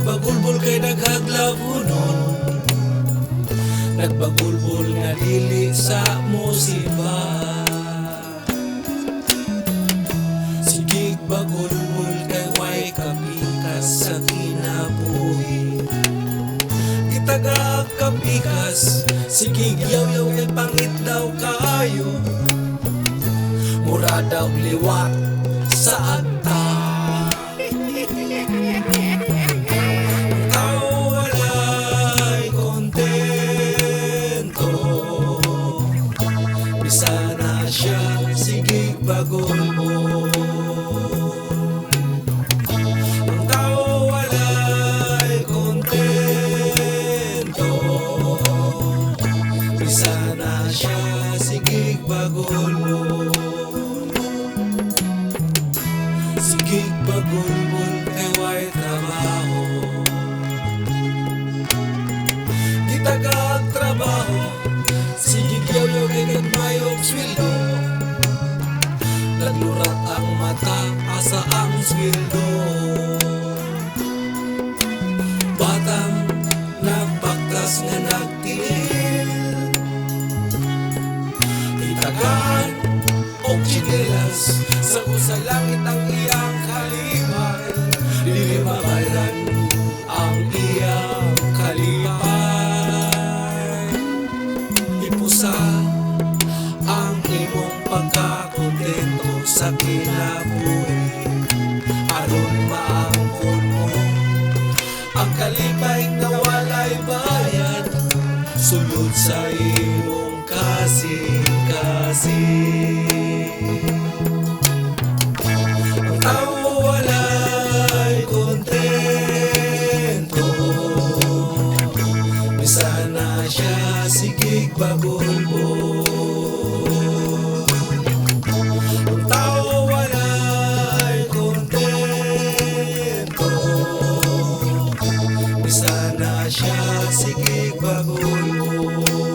Nagbagulbol kay naghaglabunon, nagbagulbol nga dili sa musiba. Sige bagulbol kay way kapikas sa kinabuhi. Kitagak kapikas, sige yaw-yaw kay pangit daw kayo. Mura daw liwat sa agta. Sana siya, sige bagulbol. Ang tao wala'y kontento. Sana siya, sige bagulbol. Sige bagulbol kay way trabaho. Kita kag trabaho, sige yaw-yaw kay kagmayong sweldo. Naglurat ang mata, asa ang sweldo. Batang nagbaktas nga nagtiil, itagaan og chinelas. Sa usay langit ang iyang kalipay, dili mabayaran ang iyang kalipay. Ipusa ang imong pagkakontento sa kinabuhi, aron maangkon mo ang kalipay na walay bayad, sulod sa imong kasing-kasing. Ang tao walay kontento, sana siya, sige bagulbol. Ang tao walay kontento, sana siya, sige bagulbol.